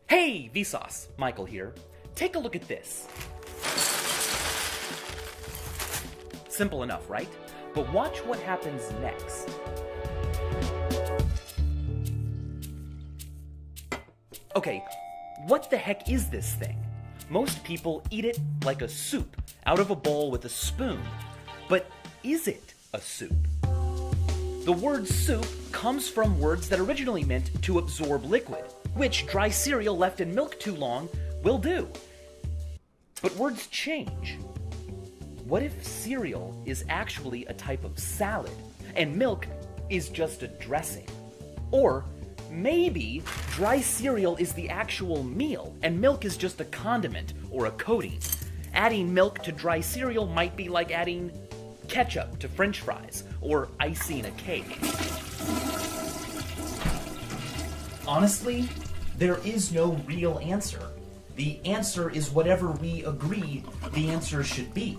Hey, Vsauce! Michael here. Take a look at this. Simple enough, right? But watch what happens next. Okay, what the heck is this thing? Most people eat it like a soup, out of a bowl with a spoon. But is it a soup? The word soup comes from words that originally meant to absorb liquid, which dry cereal left in milk too long will do. But words change. What if cereal is actually a type of salad, and milk is just a dressing? Or maybe dry cereal is the actual meal, and milk is just a condiment or a coating. Adding milk to dry cereal might be like adding ketchup to French fries, or icing a cake. Honestly, there is no real answer. The answer is whatever we agree the answer should be.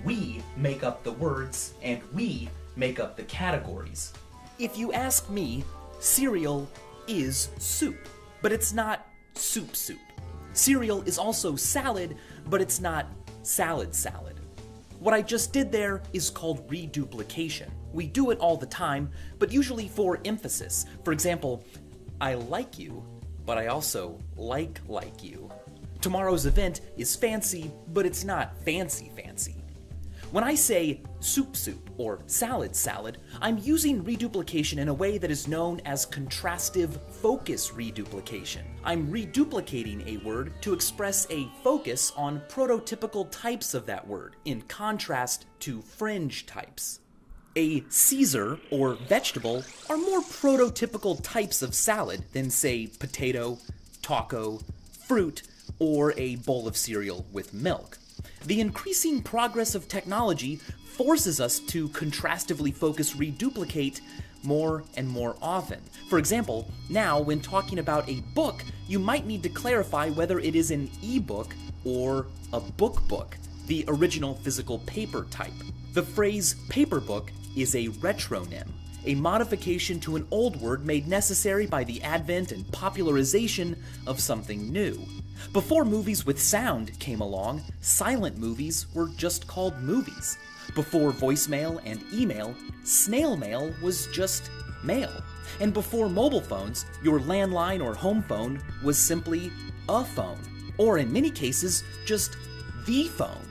We make up the words, and we make up the categories. If you ask me, cereal is soup, but it's not soup soup. Cereal is also salad, but it's not salad salad. What I just did there is called reduplication. We do it all the time, but usually for emphasis. For example, I like you, but I also like you. Tomorrow's event is fancy, but it's not fancy. When I say soup soup or salad salad, I'm using reduplication in a way that is known as contrastive focus reduplication. I'm reduplicating a word to express a focus on prototypical types of that word, in contrast to fringe types. A Caesar or vegetable are more prototypical types of salad than, say, potato, taco, fruit, or a bowl of cereal with milk. The increasing progress of technology forces us to contrastively focus reduplicate more and more often. For example, now when talking about a book, you might need to clarify whether it is an e-book or a book, the original physical paper type. The phrase paper book is a retronym, a modification to an old word made necessary by the advent and popularization of something new. Before movies with sound came along, silent movies were just called movies. Before voicemail and email, snail mail was just mail. And before mobile phones, your landline or home phone was simply a phone, or in many cases, just the phone.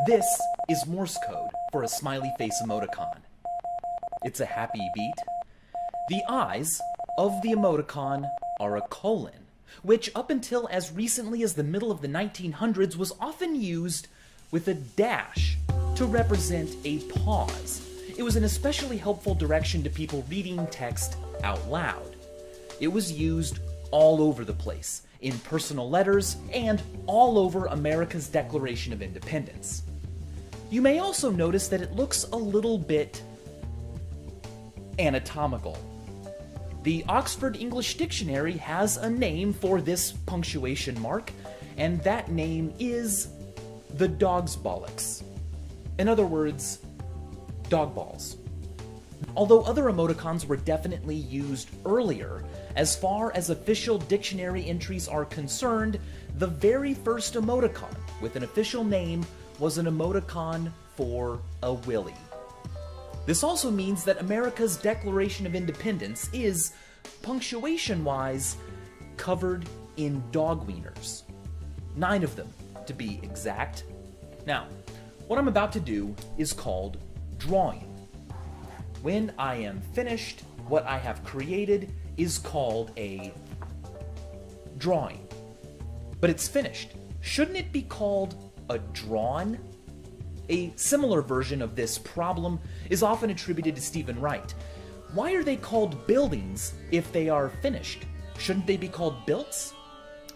This is Morse code for a smiley face emoticon. It's a happy beat. The eyes of the emoticon are a colon, which up until as recently as the middle of the 1900s was often used with a dash to represent a pause. It was an especially helpful direction to people reading text out loud. It was used all over the place, in personal letters and all over America's Declaration of Independence. You may also notice that it looks a little bit anatomical. The Oxford English Dictionary has a name for this punctuation mark, and that name is the dog's bollocks. In other words, dog balls. Although other emoticons were definitely used earlier, as far as official dictionary entries are concerned, the very first emoticon with an official name was an emoticon for a willy. This also means that America's Declaration of Independence is, punctuation-wise, covered in dog wieners. 9 of them, to be exact. Now, what I'm about to do is called drawing. When I am finished, what I have created is called a drawing. But it's finished. Shouldn't it be called a drawn? A similar version of this problem is often attributed to Stephen Wright. Why are they called buildings if they are finished? Shouldn't they be called builts?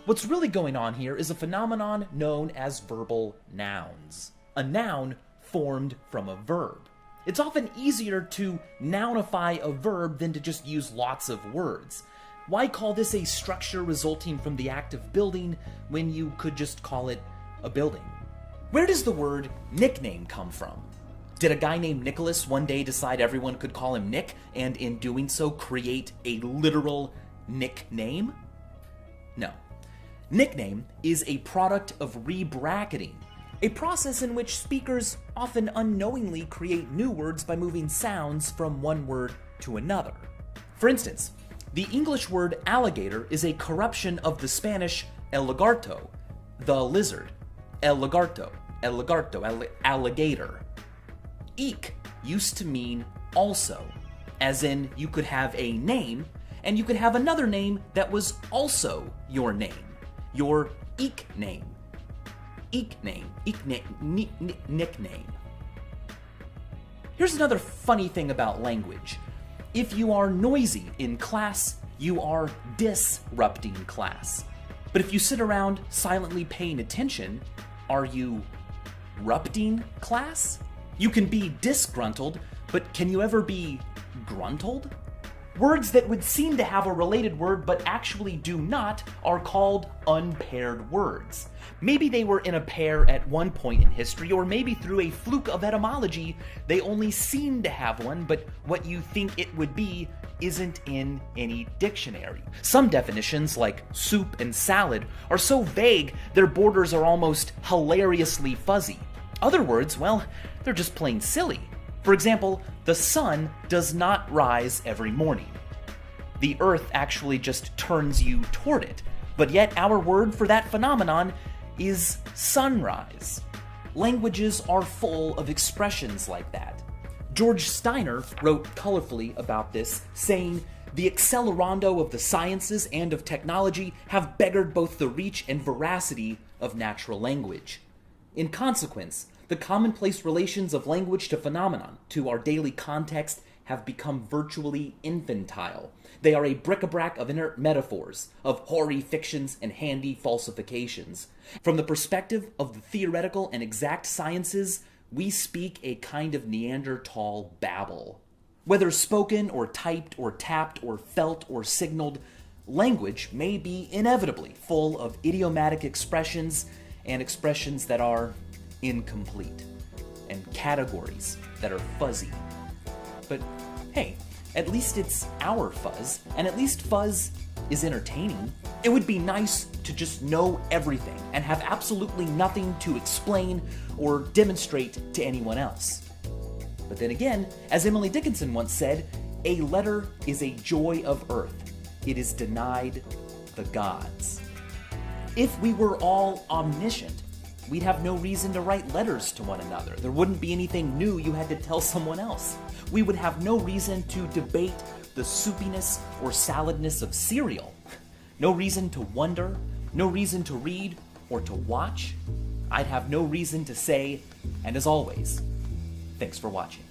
What's really going on here is a phenomenon known as verbal nouns. A noun formed from a verb. It's often easier to nounify a verb than to just use lots of words. Why call this a structure resulting from the act of building when you could just call it a building? Where does the word nickname come from? Did a guy named Nicholas one day decide everyone could call him Nick, and in doing so create a literal nickname? No. Nickname is a product of rebracketing, a process in which speakers often unknowingly create new words by moving sounds from one word to another. For instance, the English word alligator is a corruption of the Spanish el lagarto, the lizard. El lagarto, alligator. Eek used to mean also, as in you could have a name and you could have another name that was also your name, your eek name. Nickname. Here's another funny thing about language. If you are noisy in class, you are disrupting class. But if you sit around silently paying attention, are you rupting class? You can be disgruntled, but can you ever be gruntled? Words that would seem to have a related word but actually do not are called unpaired words. Maybe they were in a pair at one point in history, or maybe through a fluke of etymology, they only seem to have one, but what you think it would be isn't in any dictionary. Some definitions, like soup and salad, are so vague their borders are almost hilariously fuzzy. Other words, well, they're just plain silly. For example, the sun does not rise every morning. The earth actually just turns you toward it, but yet our word for that phenomenon is sunrise. Languages are full of expressions like that. George Steiner wrote colorfully about this, saying, "The accelerando of the sciences and of technology have beggared both the reach and veracity of natural language. In consequence, the commonplace relations of language to phenomenon, to our daily context, have become virtually infantile. They are a bric-a-brac of inert metaphors, of hoary fictions and handy falsifications. From the perspective of the theoretical and exact sciences, we speak a kind of Neanderthal babble. Whether spoken or typed or tapped or felt or signaled, language may be inevitably full of idiomatic expressions and expressions that are incomplete, and categories that are fuzzy. But hey, at least it's our fuzz, and at least fuzz is entertaining. It would be nice to just know everything and have absolutely nothing to explain or demonstrate to anyone else. But then again, as Emily Dickinson once said, a letter is a joy of earth. It is denied the gods. If we were all omniscient, we'd have no reason to write letters to one another. There wouldn't be anything new you had to tell someone else. We would have no reason to debate the soupiness or saladness of cereal. No reason to wonder, no reason to read or to watch. I'd have no reason to say, and as always, thanks for watching.